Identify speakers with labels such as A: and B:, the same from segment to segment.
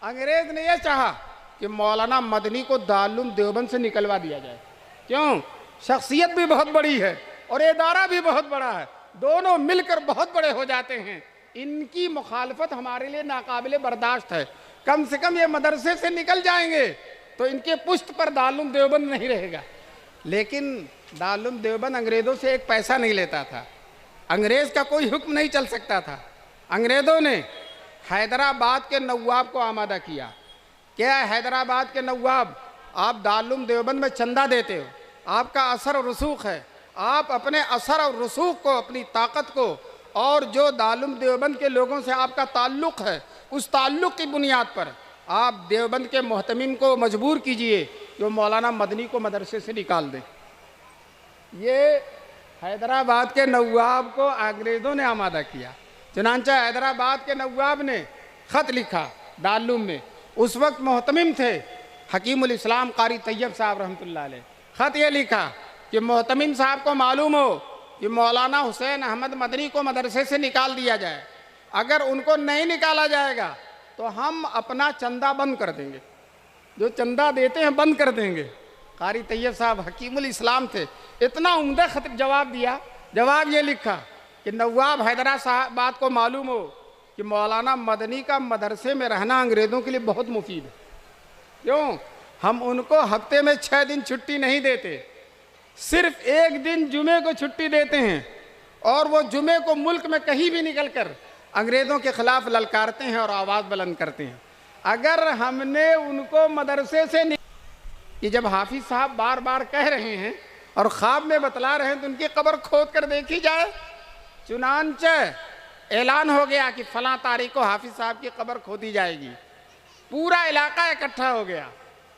A: انگریز نے یہ چاہا کہ مولانا مدنی کو دارالعلوم دیوبند سے نکلوا دیا جائے. کیوں؟ شخصیت بھی بہت بڑی ہے اور ادارہ بھی بہت بڑا ہے، دونوں مل کر بہت بڑے ہو جاتے ہیں. ان کی مخالفت ہمارے لیے ناقابل برداشت ہے. کم سے کم یہ مدرسے سے نکل جائیں گے تو ان کے پشت پر دارالعلوم دیوبند نہیں رہے گا. لیکن دارالعلوم دیوبند انگریزوں سے ایک پیسہ نہیں لیتا تھا، انگریز کا کوئی حکم نہیں چل سکتا تھا. انگریزوں نے حیدرآباد کے نواب کو آمادہ کیا. کیا حیدرآباد کے نواب، آپ دارالعلوم دیوبند میں چندہ دیتے ہو، آپ کا اثر و رسوخ ہے، آپ اپنے اثر اور رسوخ کو، اپنی طاقت کو، اور جو دارالعلوم دیوبند کے لوگوں سے آپ کا تعلق ہے، اس تعلق کی بنیاد پر آپ دیوبند کے محتمم کو مجبور کیجئے جو مولانا مدنی کو مدرسے سے نکال دیں. یہ حیدرآباد کے نواب کو انگریزوں نے آمادہ کیا. چنانچہ حیدرآباد کے نواب نے خط لکھا دارالعلوم میں. اس وقت محتمم تھے حکیم الاسلام قاری طیب صاحب رحمۃ اللہ علیہ. خط یہ لکھا کہ محتمم صاحب کو معلوم ہو کہ مولانا حسین احمد مدنی کو مدرسے سے نکال دیا جائے. اگر ان کو نہیں نکالا جائے گا تو ہم اپنا چندہ بند کر دیں گے، جو چندہ دیتے ہیں بند کر دیں گے. قاری طیب صاحب حکیم الاسلام تھے، اتنا عمدہ خط جواب دیا. جواب یہ لکھا کہ نواب حیدرآباد کو معلوم ہو کہ مولانا مدنی کا مدرسے میں رہنا انگریزوں کے لیے بہت مفید ہے. کیوں؟ ہم ان کو ہفتے میں 6 دن چھٹی نہیں دیتے، صرف ایک دن جمعے کو چھٹی دیتے ہیں، اور وہ جمعے کو ملک میں کہیں بھی نکل کر انگریزوں کے خلاف للکارتے ہیں اور آواز بلند کرتے ہیں. اگر ہم نے ان کو مدرسے سے یہ جب حافظ صاحب بار بار کہہ رہے ہیں اور خواب میں بتلا رہے ہیں تو ان کی قبر کھود کر دیکھی جائے. چنانچہ اعلان ہو گیا کہ فلاں تاریخ کو حافظ صاحب کی قبر کھودی جائے گی. پورا علاقہ اکٹھا ہو گیا.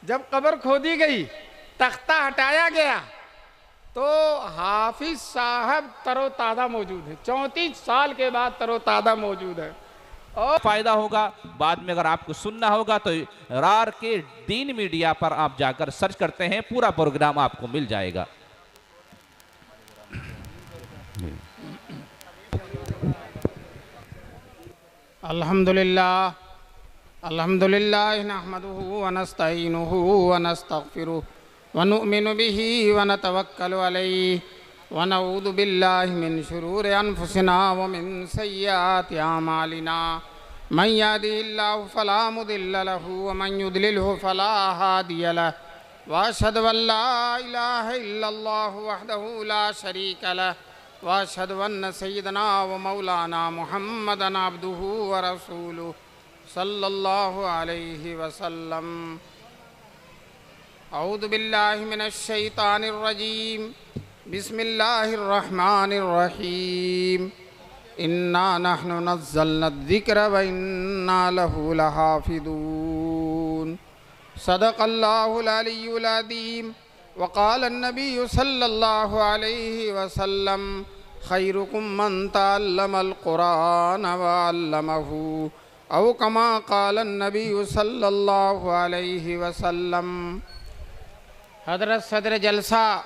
A: جب قبر کھودی گئی، تختہ ہٹایا گیا تو حافظ صاحب تر و تازہ موجود ہے. 34 سال کے بعد تر و تازہ موجود ہے. اور
B: فائدہ ہوگا. بعد میں اگر آپ کو سننا ہوگا تو رار کے دین میڈیا پر آپ جا کر سرچ کرتے ہیں، پورا پروگرام آپ کو مل جائے گا.
A: الحمدللہ نحمده ونستعینه ونستغفره ونؤمن به ونتوکل علیہ ونعوذ باللہ من شرور انفسنا ومن سیئات اعمالنا من یهده اللہ فلا مضل له ومن یضلله فلا ہادی له واشهد ان لا الہ الا اللہ وحدہ لا شریک له واشهد ان سیدنا ومولانا محمدا عبدہ ورسولہ صلی اللہ علیہ وسلم. اعوذ باللہ من الشیطان الرجیم. بسم اللہ الرحمن الرحیم. انا نحن نزلنا الذکر وانا له لحافظون. صدق اللہ العلی العظیم. وقال النبی صلی اللہ علیہ وسلم خیرکم من تعلم القرآن وعلمہ او کما قال النبی صلی اللہ علیہ وسلم. حضرت صدر جلسہ،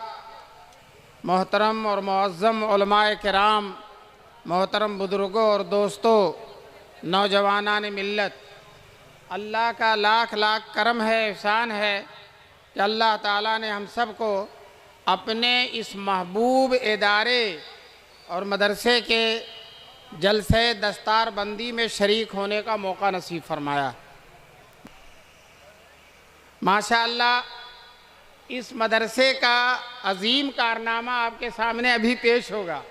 A: محترم اور معظم علماء کرام، محترم بزرگوں اور دوستوں، نوجوانان ملت، اللہ کا لاکھ لاکھ کرم ہے، احسان ہے کہ اللہ تعالیٰ نے ہم سب کو اپنے اس محبوب ادارے اور مدرسے کے جلسے دستار بندی میں شریک ہونے کا موقع نصیب فرمایا. ماشاءاللہ اس مدرسے کا عظیم کارنامہ آپ کے سامنے ابھی پیش ہوگا.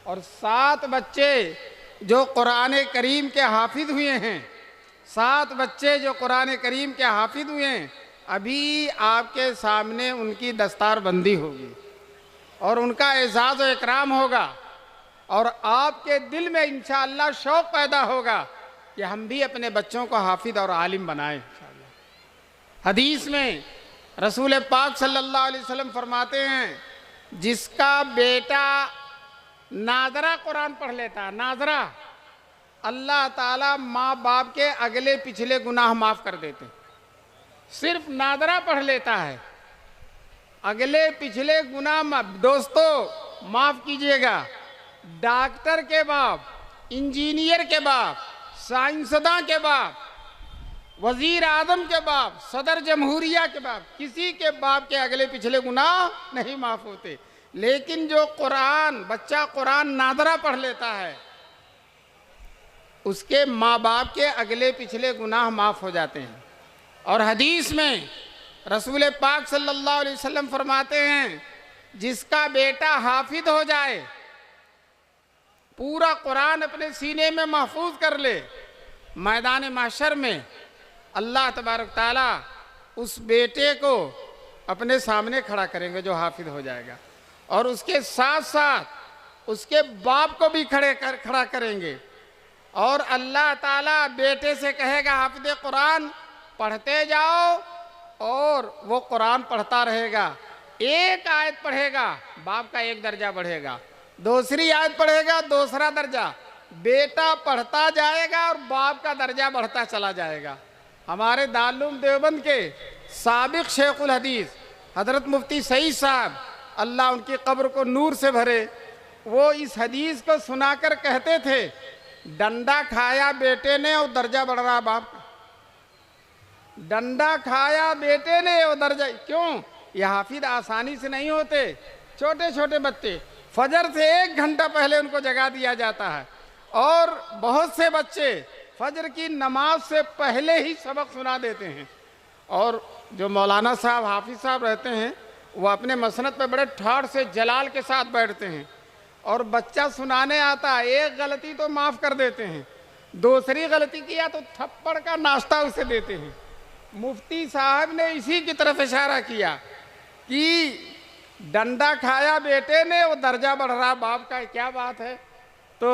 A: اور 7 بچے جو قرآن کریم کے حافظ ہوئے ہیں، 7 بچے جو قرآن کریم کے حافظ ہوئے ہیں، ابھی آپ کے سامنے ان کی دستار بندی ہوگی اور ان کا اعزاز و اکرام ہوگا، اور آپ کے دل میں انشاءاللہ شوق پیدا ہوگا کہ ہم بھی اپنے بچوں کو حافظ اور عالم بنائیں انشاءاللہ. حدیث میں رسول پاک صلی اللہ علیہ وسلم فرماتے ہیں جس کا بیٹا ناظرہ قرآن پڑھ لیتا، ناظرہ، اللہ تعالیٰ ماں باپ کے اگلے پچھلے گناہ معاف کر دیتے. صرف ناظرہ پڑھ لیتا ہے، اگلے پچھلے گناہ دوستو معاف کیجئے گا. ڈاکٹر کے باپ، انجینئر کے باپ، سائنسداں کے باپ، وزیر اعظم کے باپ، صدر جمہوریہ کے باپ، کسی کے باپ کے اگلے پچھلے گناہ نہیں معاف ہوتے، لیکن جو بچہ قرآن نادرہ پڑھ لیتا ہے اس کے ماں باپ کے اگلے پچھلے گناہ معاف ہو جاتے ہیں۔ اور حدیث میں رسول پاک صلی اللہ علیہ وسلم فرماتے ہیں جس کا بیٹا حافظ ہو جائے، پورا قرآن اپنے سینے میں محفوظ کر لے، میدان محشر میں اللہ تبارک تعالیٰ اس بیٹے کو اپنے سامنے کھڑا کریں گے جو حافظ ہو جائے گا، اور اس کے ساتھ ساتھ اس کے باپ کو بھی کھڑا کریں گے، اور اللہ تعالیٰ بیٹے سے کہے گا حافظ قرآن پڑھتے جاؤ، اور وہ قرآن پڑھتا رہے گا، ایک آیت پڑھے گا باپ کا ایک درجہ بڑھے گا، دوسری آیت پڑھے گا دوسرا درجہ، بیٹا پڑھتا جائے گا اور باپ کا درجہ بڑھتا چلا جائے گا۔ ہمارے دارالعلوم دیوبند کے سابق شیخ الحدیث حضرت مفتی سعید صاحب، اللہ ان کی قبر کو نور سے بھرے، وہ اس حدیث کو سنا کر کہتے تھے ڈنڈا کھایا بیٹے نے اور درجہ بڑھ رہا باپ کا، ڈنڈا کھایا بیٹے نے اور درجہ، کیوں؟ یہ حافظ آسانی سے نہیں ہوتے، چھوٹے چھوٹے بچے فجر سے 1 گھنٹہ پہلے ان کو جگا دیا جاتا ہے، اور بہت سے بچے فجر کی نماز سے پہلے ہی سبق سنا دیتے ہیں، اور جو مولانا صاحب حافظ صاحب رہتے ہیں وہ اپنے مسند پہ بڑے ٹھاڑ سے جلال کے ساتھ بیٹھتے ہیں، اور بچہ سنانے آتا ہے، ایک غلطی تو معاف کر دیتے ہیں، دوسری غلطی کیا تو تھپڑ کا ناشتہ اسے دیتے ہیں۔ مفتی صاحب نے اسی کی طرف اشارہ کیا کہ ڈنڈا کھایا بیٹے نے اور درجہ بڑھ رہا باپ کا، کیا بات ہے؟ تو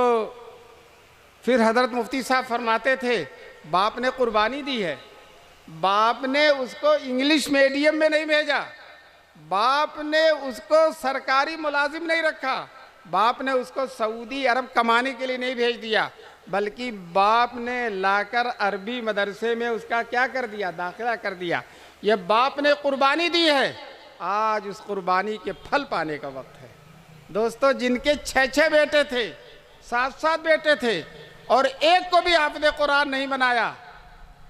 A: پھر حضرت مفتی صاحب فرماتے تھے باپ نے قربانی دی ہے، باپ نے اس کو انگلش میڈیم میں نہیں بھیجا، باپ نے اس کو سرکاری ملازم نہیں رکھا، باپ نے اس کو سعودی عرب کمانے کے لیے نہیں بھیج دیا، بلکہ باپ نے لا کر عربی مدرسے میں اس کا کیا کر دیا؟ داخلہ کر دیا۔ یہ باپ نے قربانی دی ہے، آج اس قربانی کے پھل پانے کا وقت ہے۔ دوستو، جن کے 6 بیٹے تھے، 7 بیٹے تھے، اور ایک کو بھی حافظ قرآن نہیں بنایا،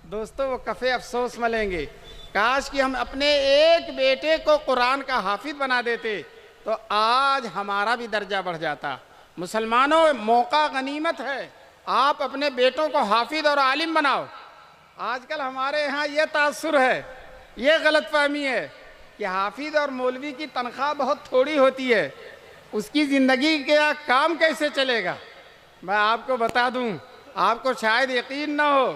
A: دوستو وہ کفے افسوس ملیں گے۔ کاش کہ ہم اپنے ایک بیٹے کو قرآن کا حافظ بنا دیتے تو آج ہمارا بھی درجہ بڑھ جاتا۔ مسلمانوں، موقع غنیمت ہے، آپ اپنے بیٹوں کو حافظ اور عالم بناؤ۔ آج کل ہمارے ہاں یہ تاثر ہے، یہ غلط فہمی ہے کہ حافظ اور مولوی کی تنخواہ بہت تھوڑی ہوتی ہے، اس کی زندگی کا کام کیسے چلے گا؟ میں آپ کو بتا دوں، آپ کو شاید یقین نہ ہو،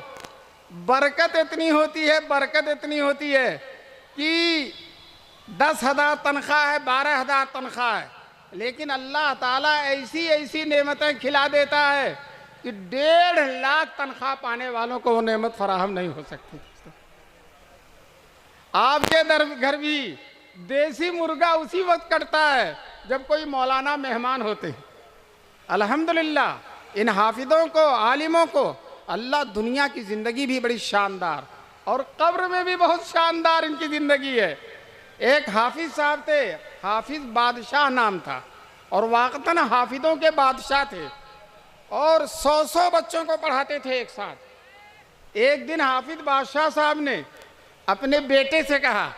A: برکت اتنی ہوتی ہے کہ 10,000 تنخواہ ہے، 12,000 تنخواہ ہے، لیکن اللہ تعالیٰ ایسی نعمتیں کھلا دیتا ہے کہ 1.5 لاکھ تنخواہ پانے والوں کو وہ نعمت فراہم نہیں ہو سکتی۔ آپ کے گھر بھی دیسی مرغا اسی وقت کٹتا ہے جب کوئی مولانا مہمان ہوتے ہیں۔ الحمدللہ ان حافظوں کو، عالموں کو اللہ دنیا کی زندگی بھی بڑی شاندار، اور قبر میں بھی بہت شاندار ان کی زندگی ہے۔ ایک حافظ صاحب تھے، حافظ بادشاہ نام تھا، اور واقعتاً حافظوں کے بادشاہ تھے، اور 100 بچوں کو پڑھاتے تھے ایک ساتھ۔ ایک دن حافظ بادشاہ صاحب نے اپنے بیٹے سے کہا،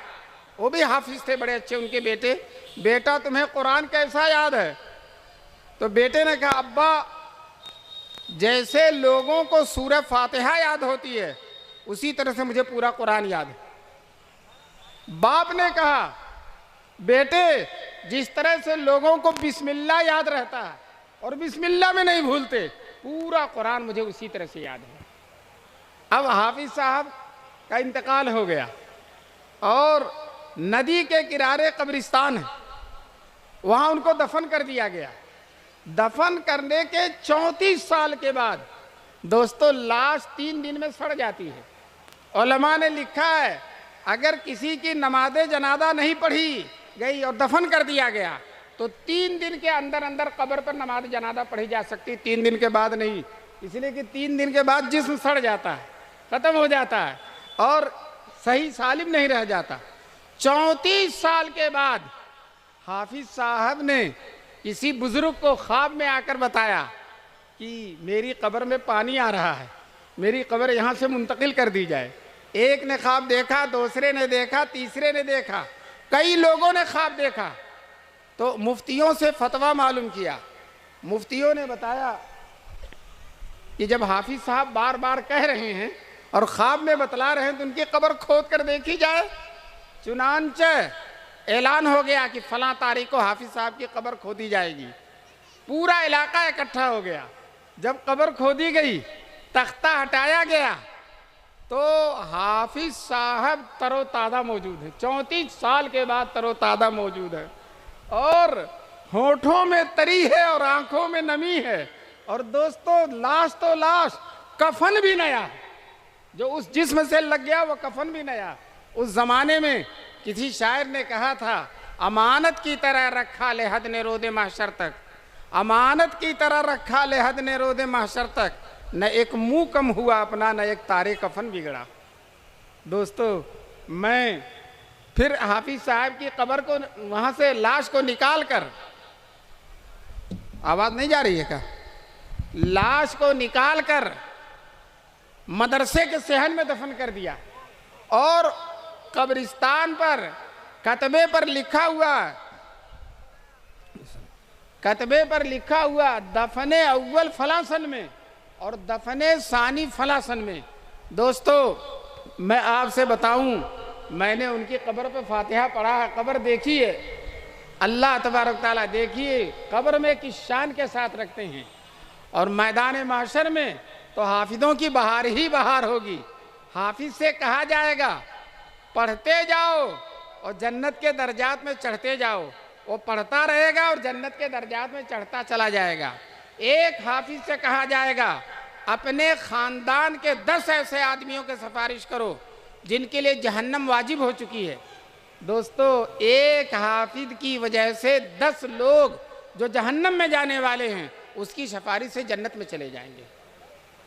A: وہ بھی حافظ تھے بڑے اچھے ان کے بیٹے، بیٹا تمہیں قرآن کیسا یاد ہے؟ تو بیٹے نے کہا ابا جیسے لوگوں کو سورہ فاتحہ یاد ہوتی ہے اسی طرح سے مجھے پورا قرآن یاد ہے۔ باپ نے کہا بیٹے جس طرح سے لوگوں کو بسم اللہ یاد رہتا ہے اور بسم اللہ میں نہیں بھولتے، پورا قرآن مجھے اسی طرح سے یاد ہے۔ اب حافظ صاحب کا انتقال ہو گیا، اور ندی کے کنارے قبرستان ہے، وہاں ان کو دفن کر دیا گیا۔ دفن کرنے کے 34 سال کے بعد دوستو لاش 3 دن میں سڑ جاتی ہے۔ علماء نے لکھا ہے اگر کسی کی نماز جنازہ نہیں پڑھی گئی اور دفن کر دیا گیا تو 3 دن کے اندر اندر قبر پر نماز جنازہ پڑھی جا سکتی، 3 دن کے بعد نہیں، اس لیے کہ 3 دن کے بعد جسم سڑ جاتا ہے، ختم ہو جاتا ہے، اور صحیح سالم نہیں رہ جاتا۔ 34 سال کے بعد حافظ صاحب نے کسی بزرگ کو خواب میں آ کر بتایا کہ میری قبر میں پانی آ رہا ہے، میری قبر یہاں سے منتقل کر دی جائے۔ ایک نے خواب دیکھا، دوسرے نے دیکھا، تیسرے نے دیکھا، کئی لوگوں نے خواب دیکھا، تو مفتیوں سے فتویٰ معلوم کیا۔ مفتیوں نے بتایا کہ جب حافظ صاحب بار بار کہہ رہے ہیں اور خواب میں بتلا رہے ہیں تو ان کی قبر کھود کر دیکھی جائے۔ چنانچہ اعلان ہو گیا کہ فلاں تاریخ کو حافظ صاحب کی قبر کھودی جائے گی۔ پورا علاقہ اکٹھا ہو گیا۔ جب قبر کھودی گئی، تختہ ہٹایا گیا تو حافظ صاحب تر و تازہ موجود ہے، 34 سال کے بعد تر و تازہ موجود ہے، اور ہونٹوں میں تری ہے اور آنکھوں میں نمی ہے، اور دوستو لاش تو لاش، کفن بھی نیا ہے، جو اس جسم سے لگ گیا وہ کفن بھی نیا۔ اس زمانے میں کسی شاعر نے کہا تھا، امانت کی طرح رکھا لحد نے رود محشر تک، امانت کی طرح رکھا لحد نے رود محشر تک، نہ ایک منہ کم ہوا اپنا، نہ ایک تارے کفن بگڑا۔ دوستو میں پھر حافظ صاحب کی قبر کو، وہاں سے لاش کو نکال کر، آواز نہیں جا رہی ہے کیا؟ لاش کو نکال کر مدرسے کے صحن میں دفن کر دیا، اور قبرستان پر کتبے پر لکھا ہوا دفن اول فلاں سن میں اور دفن ثانی فلاں سن میں۔ دوستو میں آپ سے بتاؤں، میں نے ان کی قبر پہ فاتحہ پڑھا ہے، قبر دیکھی ہے، اللہ تبارک تعالیٰ دیکھیے قبر میں کس شان کے ساتھ رکھتے ہیں، اور میدان محشر میں تو حافظوں کی بہار ہی بہار ہوگی۔ حافظ سے کہا جائے گا پڑھتے جاؤ اور جنت کے درجات میں چڑھتے جاؤ، وہ پڑھتا رہے گا اور جنت کے درجات میں چڑھتا چلا جائے گا۔ ایک حافظ سے کہا جائے گا اپنے خاندان کے 10 ایسے آدمیوں کے سفارش کرو جن کے لیے جہنم واجب ہو چکی ہے۔ دوستو ایک حافظ کی وجہ سے 10 لوگ جو جہنم میں جانے والے ہیں اس کی سفارش سے جنت میں چلے جائیں گے۔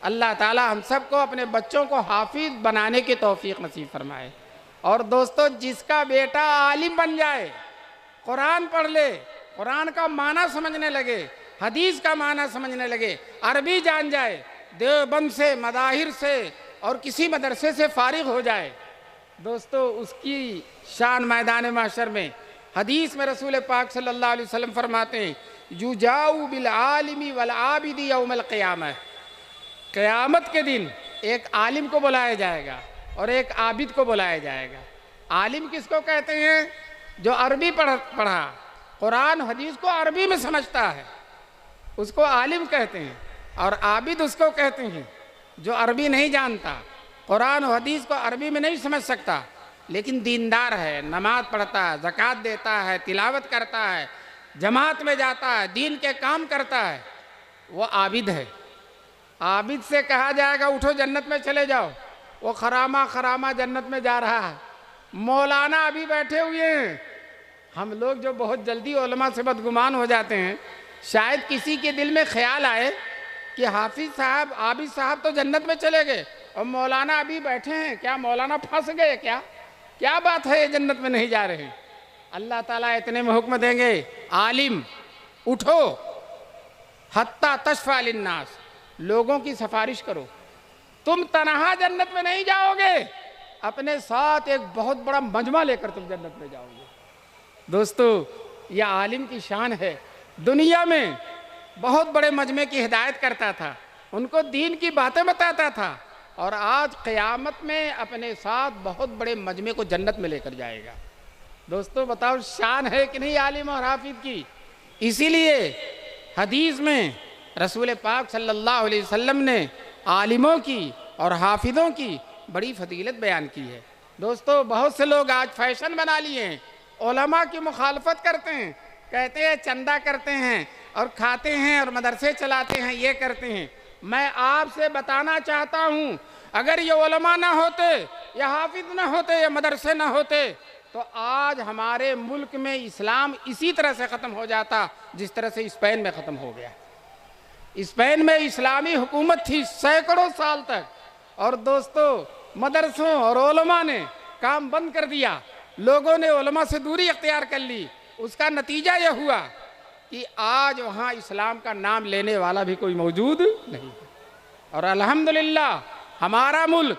A: اللہ تعالی ہم سب کو اپنے بچوں کو حافظ بنانے کی توفیق نصیب فرمائے۔ اور دوستو جس کا بیٹا عالم بن جائے، قرآن پڑھ لے، قرآن کا معنی سمجھنے لگے، حدیث کا معنی سمجھنے لگے، عربی جان جائے، دیوبند سے، مظاہر سے اور کسی مدرسے سے فارغ ہو جائے، دوستو اس کی شان میدان محشر میں، حدیث میں رسول پاک صلی اللہ علیہ وسلم فرماتے ہیں یجاؤ بالعالم والعابد یوم القیامہ، قیامت کے دن ایک عالم کو بلایا جائے گا اور ایک عابد کو بلایا جائے گا۔ عالم کس کو کہتے ہیں؟ جو عربی پڑھا، قرآن حدیث کو عربی میں سمجھتا ہے، اس کو عالم کہتے ہیں، اور عابد اس کو کہتے ہیں جو عربی نہیں جانتا، قرآن و حدیث کو عربی میں نہیں سمجھ سکتا، لیکن دیندار ہے، نماز پڑھتا ہے، زکوٰۃ دیتا ہے، تلاوت کرتا ہے، جماعت میں جاتا ہے، دین کے کام کرتا ہے، وہ عابد ہے۔ عابد سے کہا جائے گا اٹھو جنت میں چلے جاؤ، وہ خرامہ جنت میں جا رہا ہے۔ مولانا ابھی بیٹھے ہوئے ہیں۔ ہم لوگ جو بہت جلدی علماء سے بدگمان ہو جاتے ہیں، شاید کسی کے دل میں خیال آئے کہ حافظ صاحب، عابد صاحب تو جنت میں چلے گئے اور مولانا ابھی بیٹھے ہیں، کیا مولانا پھنس گئے؟ کیا بات ہے، یہ جنت میں نہیں جا رہے ہیں؟ اللہ تعالیٰ اتنے میں حکم دیں گے عالم اٹھو، حتی تشفع للناس، لوگوں کی سفارش کرو، تم تنہا جنت میں نہیں جاؤ گے، اپنے ساتھ ایک بہت بڑا مجمع لے کر تم جنت میں جاؤ گے۔ دوستو یہ عالم کی شان ہے، دنیا میں بہت بڑے مجمع کی ہدایت کرتا تھا، ان کو دین کی باتیں بتاتا تھا، اور آج قیامت میں اپنے ساتھ بہت بڑے مجمع کو جنت میں لے کر جائے گا۔ دوستو بتاؤ شان ہے کہ نہیں عالم اور حافظ کی؟ اسی لیے حدیث میں رسول پاک صلی اللہ علیہ وسلم نے عالموں کی اور حافظوں کی بڑی فضیلت بیان کی ہے۔ دوستو بہت سے لوگ آج فیشن بنا لیے ہیں، علماء کی مخالفت کرتے ہیں، کہتے ہیں چندہ کرتے ہیں اور کھاتے ہیں اور مدرسے چلاتے ہیں، یہ کرتے ہیں۔ میں آپ سے بتانا چاہتا ہوں اگر یہ علماء نہ ہوتے، یہ حافظ نہ ہوتے، یہ مدرسے نہ ہوتے تو آج ہمارے ملک میں اسلام اسی طرح سے ختم ہو جاتا جس طرح سے اسپین میں ختم ہو گیا۔ اسپین میں اسلامی حکومت تھی سینکڑوں سال تک، اور دوستو مدرسوں اور علماء نے کام بند کر دیا، لوگوں نے علماء سے دوری اختیار کر لی۔ اس کا نتیجہ یہ ہوا کہ آج وہاں اسلام کا نام لینے والا بھی کوئی موجود نہیں ہے، اور الحمدللہ ہمارا ملک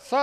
A: 100,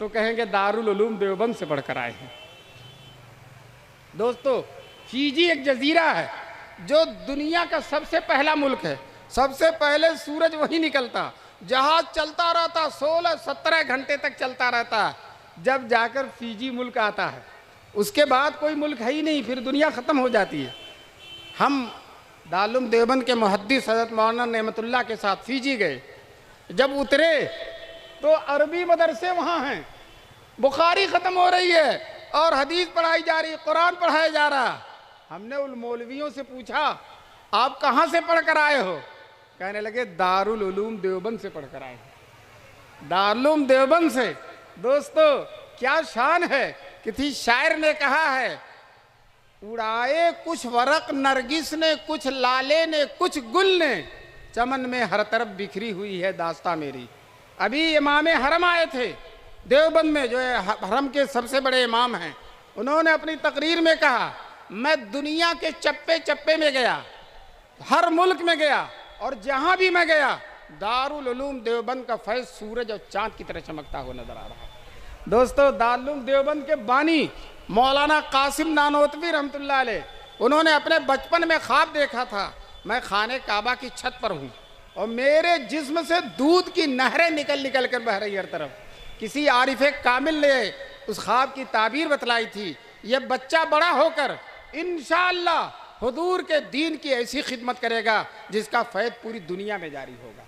A: تو کہیں گے دارالعلوم دیوبند سے پڑھ کر آئے ہیں۔ دوستو، فیجی ایک جزیرہ ہے جو دنیا کا سب سے پہلا ملک ہے۔ سب سے پہلے سورج وہی نکلتا، جہاز چلتا رہتا، 16-17 گھنٹے تک چلتا رہتا، جب جا کر فیجی ملک آتا ہے۔ اس کے بعد کوئی ملک ہے ہی نہیں، پھر دنیا ختم ہو جاتی ہے۔ ہم دارالعلوم دیوبند کے محدث حضرت مولانا نعمت اللہ کے ساتھ فیجی گئے۔ جب اترے تو عربی مدرسے وہاں ہیں، بخاری ختم ہو رہی ہے اور حدیث پڑھائی جا رہی، قرآن پڑھایا جا رہا۔ ہم نے ان مولویوں سے پوچھا آپ کہاں سے پڑھ کر آئے ہو؟ کہنے لگے دارالعلوم دیوبند سے پڑھ کر آئے ہیں۔ دارالعلوم دیوبند سے۔ دوستو کیا شان ہے! کسی شاعر نے کہا ہے، اڑائے کچھ ورق نرگس نے، کچھ لالے نے، کچھ گل نے، چمن میں ہر طرف بکھری ہوئی ہے داستاں میری۔ ابھی امام حرم آئے تھے دیوبند میں، جو حرم کے سب سے بڑے امام ہیں۔ انہوں نے اپنی تقریر میں کہا، میں دنیا کے چپے چپے میں گیا، ہر ملک میں گیا، اور جہاں بھی میں گیا دارالعلوم دیوبند کا فیض سورج اور چاند کی طرح چمکتا ہوا نظر آ رہا۔ دوستو دارالعلوم دیوبند کے بانی مولانا قاسم نانوتوی رحمۃ اللہ علیہ، انہوں نے اپنے بچپن میں خواب دیکھا تھا، میں خانہ کعبہ کی چھت پر ہوں اور میرے جسم سے دودھ کی نہریں نکل نکل کر بہ رہی ہر طرف۔ کسی عارف کامل نے اس خواب کی تعبیر بتلائی تھی، یہ بچہ بڑا ہو کر انشاءاللہ حضور کے دین کی ایسی خدمت کرے گا جس کا فیض پوری دنیا میں جاری ہوگا۔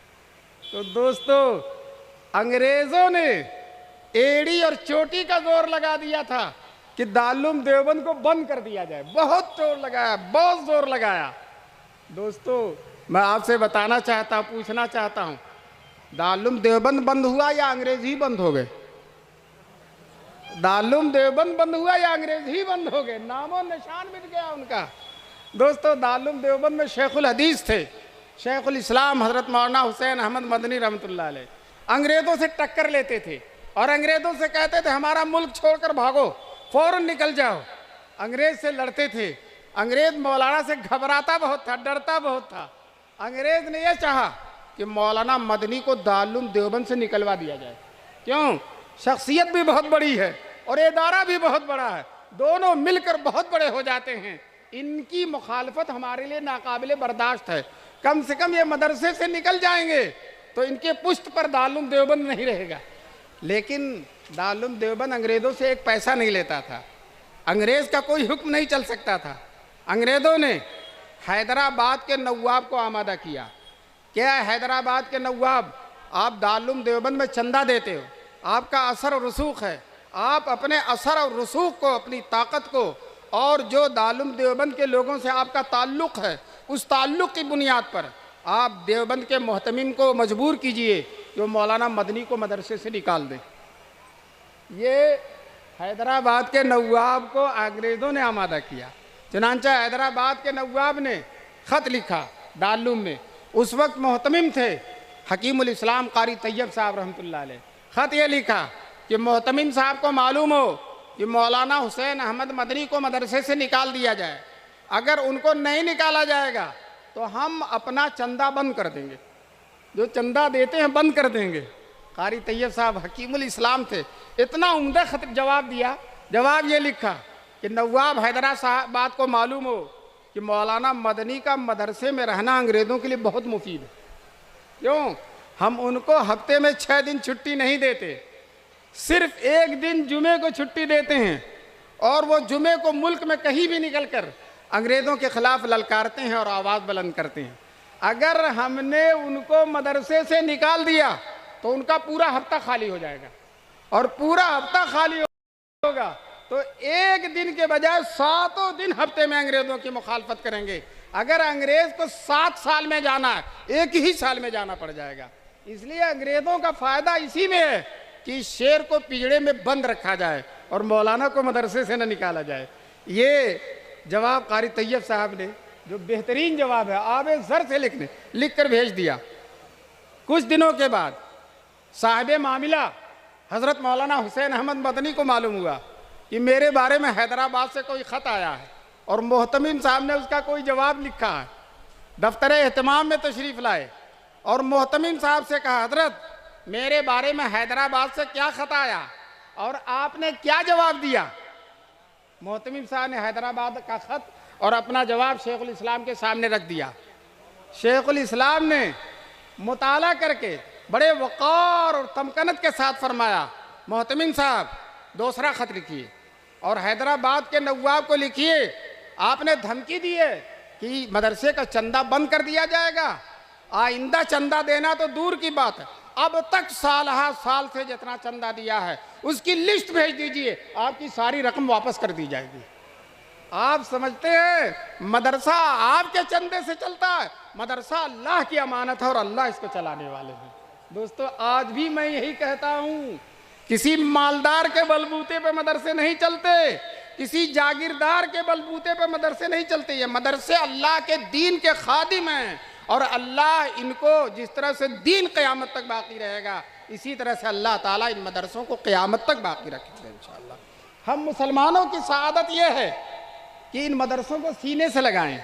A: تو دوستو انگریزوں نے ایڑی اور چوٹی کا زور لگا دیا تھا کہ دارالعلوم دیوبند کو بند کر دیا جائے، بہت زور لگایا، بہت زور لگایا۔ دوستو میں آپ سے بتانا چاہتا ہوں، پوچھنا چاہتا ہوں، دارالعلوم دیوبند بند ہوا یا انگریز ہی بند ہو گئے؟ دارالعلوم دیوبند بند ہوا یا انگریز ہی بند ہو گئے؟ نام و نشان مٹ گیا ان کا۔ دوستو دارالعلوم دیوبند میں شیخ الحدیث تھے، شیخ الاسلام حضرت مولانا حسین احمد مدنی رحمۃ اللہ علیہ۔ انگریزوں سے ٹکر لیتے تھے اور انگریزوں سے کہتے تھے ہمارا ملک چھوڑ کر بھاگو، فوراً نکل جاؤ۔ انگریز سے لڑتے تھے۔ انگریز مولانا سے گھبراتا بہت تھا، ڈرتا بہت تھا۔ انگریز نے یہ چاہا کہ مولانا مدنی کو دارالعلوم دیوبند سے نکلوا دیا جائے۔ کیوں؟ شخصیت بھی بہت بڑی ہے اور ادارہ بھی بہت بڑا ہے، دونوں مل کر بہت بڑے ہو جاتے ہیں، ان کی مخالفت ہمارے لیے ناقابل برداشت ہے۔ کم سے کم یہ مدرسے سے نکل جائیں گے تو ان کے پشت پر دارالعلوم دیوبند نہیں رہے گا۔ لیکن دارالعلوم دیوبند انگریزوں سے ایک پیسہ نہیں لیتا تھا، انگریز کا کوئی حکم نہیں چل سکتا تھا۔ انگریزوں نے حیدرآباد کے نواب کو آمادہ کیا کہ حیدرآباد کے نواب، آپ دارالعلوم دیوبند میں چندہ دیتے ہو، آپ کا اثر و رسوخ ہے، آپ اپنے اثر اور رسوخ کو، اپنی طاقت کو، اور جو دارالعلوم دیوبند کے لوگوں سے آپ کا تعلق ہے، اس تعلق کی بنیاد پر آپ دیوبند کے محتمم کو مجبور کیجئے جو مولانا مدنی کو مدرسے سے نکال دے۔ یہ حیدرآباد کے نواب کو انگریزوں نے آمادہ کیا۔ چنانچہ حیدرآباد کے نواب نے خط لکھا دارالعلوم میں، اس وقت محتمم تھے حکیم الاسلام قاری طیب صاحب رحمۃ اللہ علیہ۔ خط یہ لکھا کہ محتمم صاحب کو معلوم ہو کہ مولانا حسین احمد مدنی کو مدرسے سے نکال دیا جائے، اگر ان کو نہیں نکالا جائے گا تو ہم اپنا چندہ بند کر دیں گے، جو چندہ دیتے ہیں بند کر دیں گے۔ قاری طیب صاحب حکیم الاسلام تھے، اتنا عمدہ خط جواب دیا۔ جواب یہ لکھا کہ نواب حیدرآباد کو معلوم ہو کہ مولانا مدنی کا مدرسے میں رہنا انگریزوں کے لیے بہت مفید ہے۔ کیوں؟ ہم ان کو ہفتے میں 6 دن چھٹی نہیں دیتے، صرف ایک دن جمعے کو چھٹی دیتے ہیں، اور وہ جمعے کو ملک میں کہیں بھی نکل کر انگریزوں کے خلاف للکارتے ہیں اور آواز بلند کرتے ہیں۔ اگر ہم نے ان کو مدرسے سے نکال دیا تو ان کا پورا ہفتہ خالی ہو جائے گا، اور پورا ہفتہ خالی ہوگا تو ایک دن کے بجائے 7 دن ہفتے میں انگریزوں کی مخالفت کریں گے۔ اگر انگریز کو 7 سال میں جانا ہے، ایک ہی سال میں جانا پڑ جائے گا۔ اس لیے انگریزوں کا فائدہ اسی میں ہے کہ شیر کو پنجرے میں بند رکھا جائے اور مولانا کو مدرسے سے نہ نکالا جائے۔ یہ جواب قاری طیب صاحب نے، جو بہترین جواب ہے، آب زر سے لکھ کر بھیج دیا۔ کچھ دنوں کے بعد صاحب معاملہ حضرت مولانا حسین احمد مدنی کو معلوم ہوا کہ میرے بارے میں حیدرآباد سے کوئی خط آیا ہے اور محتمم صاحب نے اس کا کوئی جواب لکھا ہے۔ دفتر اہتمام میں تشریف لائے اور محتمم صاحب سے کہا، حضرت میرے بارے میں حیدرآباد سے کیا خط آیا؟ اور آپ نے کیا جواب دیا؟ محتمم صاحب نے حیدرآباد کا خط اور اپنا جواب شیخ الاسلام کے سامنے رکھ دیا۔ شیخ الاسلام نے مطالعہ کر کے بڑے وقار اور تمکنت کے ساتھ فرمایا، محتمم صاحب دوسرا خط لکھیے اور حیدرآباد کے نواب کو لکھیے، آپ نے دھمکی دی ہے کہ مدرسے کا چندہ بند کر دیا جائے گا، آئندہ چندہ دینا تو دور کی بات ہے، اب تک سالہ سال سے جتنا چندہ دیا ہے اس کی لسٹ بھیج دیجئے، آپ کی ساری رقم واپس کر دی جائے گی۔ آپ سمجھتے ہیں مدرسہ آپ کے چندے سے چلتا ہے؟ مدرسہ اللہ کی امانت ہے اور اللہ اس کو چلانے والے ہیں۔ دوستو آج بھی میں یہی کہتا ہوں، کسی مالدار کے بلبوتے پہ مدرسے نہیں چلتے، کسی جاگیردار کے بلبوتے پہ مدرسے نہیں چلتے، یہ مدرسے اللہ کے دین کے خادم ہیں، اور اللہ ان کو جس طرح سے دین قیامت تک باقی رہے گا اسی طرح سے اللہ تعالیٰ ان مدرسوں کو قیامت تک باقی رکھے گا انشاءاللہ۔ ہم مسلمانوں کی سعادت یہ ہے کہ ان مدرسوں کو سینے سے لگائیں،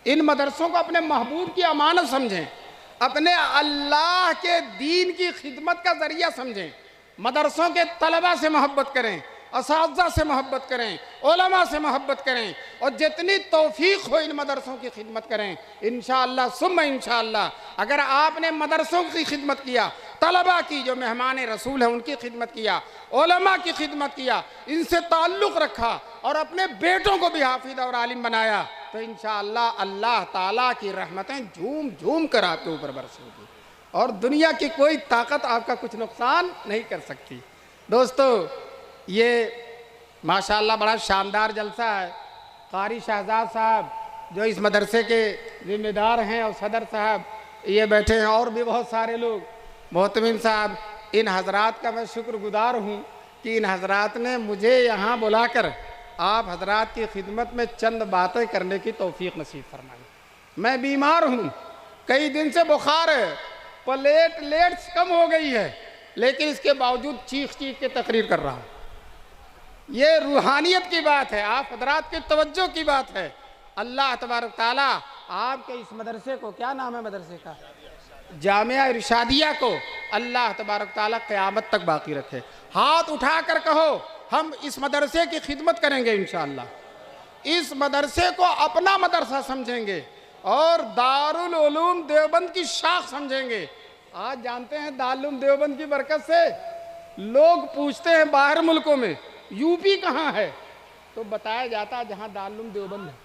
A: ان مدرسوں کو اپنے محبوب کی امانت سمجھیں، اپنے اللہ کے دین کی خدمت کا ذریعہ سمجھیں، مدرسوں کے طلبہ سے محبت کریں، اساتذہ سے محبت کریں، علماء سے محبت کریں، اور جتنی توفیق ہو ان مدرسوں کی خدمت کریں۔ انشاءاللہ ثم انشاءاللہ اگر آپ نے مدرسوں کی خدمت کیا، طلبہ کی جو مہمان رسول ہیں ان کی خدمت کیا، علماء کی خدمت کیا، ان سے تعلق رکھا اور اپنے بیٹوں کو بھی حافظ اور عالم بنایا، تو انشاءاللہ اللہ تعالیٰ کی رحمتیں جھوم جھوم کر آپ کے اوپر برسیں گی، اور دنیا کی کوئی طاقت آپ کا کچھ نقصان نہیں کر سکتی۔ دوستو یہ ماشاءاللہ بڑا شاندار جلسہ ہے۔ قاری شہزاد صاحب جو اس مدرسے کے ذمہ دار ہیں اور صدر صاحب یہ بیٹھے ہیں، اور بھی بہت سارے لوگ، محتمم صاحب، ان حضرات کا میں شکر گزار ہوں کہ ان حضرات نے مجھے یہاں بلا کر آپ حضرات کی خدمت میں چند باتیں کرنے کی توفیق نصیب فرمائی۔ میں بیمار ہوں، کئی دن سے بخار ہے، پلیٹلیٹس کم ہو گئی ہے، لیکن اس کے باوجود چیخ چیخ کے تقریر کر رہا ہوں۔ یہ روحانیت کی بات ہے، آپ حضرات کی توجہ کی بات ہے۔ اللہ تبارک تعالیٰ آپ کے اس مدرسے کو، کیا نام ہے مدرسے کا؟ جامعہ ارشادیہ کو اللہ تبارک تعالیٰ قیامت تک باقی رکھے۔ ہاتھ اٹھا کر کہو ہم اس مدرسے کی خدمت کریں گے انشاءاللہ، اس مدرسے کو اپنا مدرسہ سمجھیں گے اور دارالعلوم دیوبند کی شاخ سمجھیں گے۔ آج جانتے ہیں دارالعلوم دیوبند کی برکت سے لوگ پوچھتے ہیں باہر ملکوں میں یو پی کہاں ہے، تو بتایا جاتا ہے جہاں دارالعلوم دیوبند ہے۔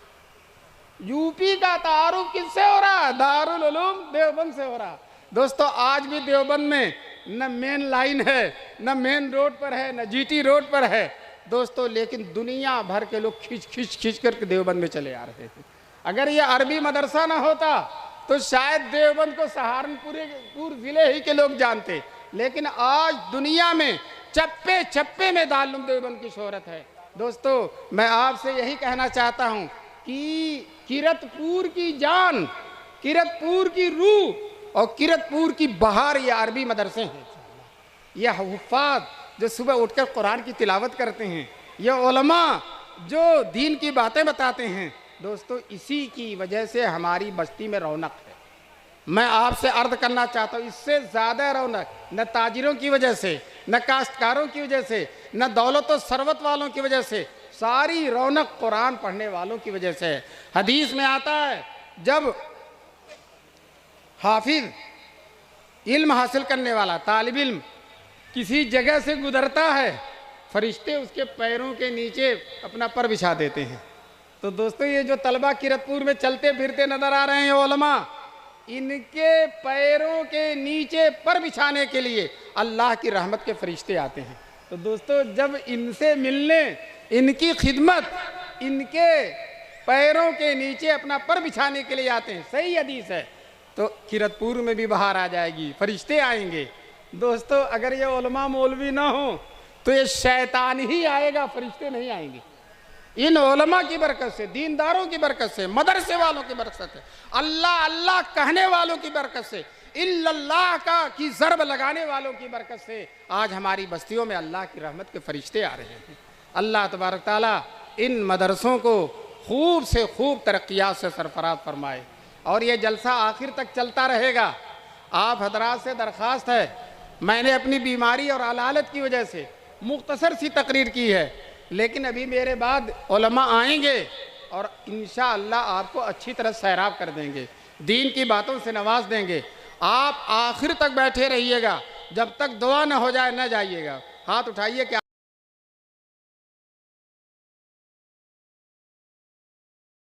A: یو پی کا تعارف کس سے ہو رہا ہے؟ دارالعلوم دیوبند سے ہو رہا۔ دوستو آج بھی دیوبند میں نہ مین لائن ہے، نہ مین روڈ پر ہے، نہ جی ٹی روڈ پر ہے دوستو، لیکن دنیا بھر کے لوگ کھچ کر کے دیوبند میں چلے آ رہے ہیں۔ اگر یہ عربی مدرسہ نہ ہوتا تو شاید دیوبند کو سہارنپور ضلع ہی کے لوگ جانتے، لیکن آج دنیا میں چپے چپے میں دارالعلوم دیوبند کی شہرت ہے۔ دوستو میں آپ سے یہی کہنا چاہتا ہوں کہ کرتپور کی جان، کرتپور کی روح اور کرتپور کی بہار یہ عربی مدرسے ہیں۔ یہ حفاظ جو صبح اٹھ کر قرآن کی تلاوت کرتے ہیں، یہ علماء جو دین کی باتیں بتاتے ہیں، دوستو اسی کی وجہ سے ہماری بستی میں رونق ہے۔ میں آپ سے عرض کرنا چاہتا ہوں اس سے زیادہ رونق نہ تاجروں کی وجہ سے، نہ کاشتکاروں کی وجہ سے، نہ دولت و ثروت والوں کی وجہ سے، ساری رونق قرآن پڑھنے والوں کی وجہ سے ہے۔ حدیث میں آتا ہے جب حافظ، علم حاصل کرنے والا طالب علم کسی جگہ سے گزرتا ہے، فرشتے اس کے پیروں کے نیچے اپنا پر بچھا دیتے ہیں۔ تو دوستو یہ جو طلبہ کرتپور میں چلتے پھرتے نظر آ رہے ہیں علماء، ان کے پیروں کے نیچے پر بچھانے کے لیے اللہ کی رحمت کے فرشتے آتے ہیں۔ تو دوستو جب ان سے ملنے، ان کی خدمت، ان کے پیروں کے نیچے اپنا پر بچھانے کے لیے آتے ہیں، صحیح حدیث ہے، تو کرتپور میں بھی بہار آ جائے گی، فرشتے آئیں گے۔ دوستو اگر یہ علماء مولوی نہ ہوں تو یہ شیطان ہی آئے گا، فرشتے نہیں آئیں گے۔ ان علماء کی برکت سے، دینداروں کی برکت سے، مدرسے والوں کی برکت سے، اللہ اللہ کہنے والوں کی برکت سے، الا اللہ کی ضرب لگانے والوں کی برکت سے آج ہماری بستیوں میں اللہ کی رحمت کے فرشتے آ رہے ہیں۔ اللہ تبارک تعالیٰ ان مدرسوں کو خوب سے خوب ترقیات سے سرفراز فرمائے، اور یہ جلسہ آخر تک چلتا رہے گا۔ آپ حضرات سے درخواست ہے، میں نے اپنی بیماری اور علالت کی وجہ سے مختصر سی تقریر کی ہے، لیکن ابھی میرے بعد علماء آئیں گے اور انشاءاللہ آپ کو اچھی طرح سیراب کر دیں گے، دین کی باتوں سے نواز دیں گے۔ آپ آخر تک بیٹھے رہیے گا، جب تک دعا نہ ہو جائے نہ جائیے گا۔ ہاتھ اٹھائیے کہ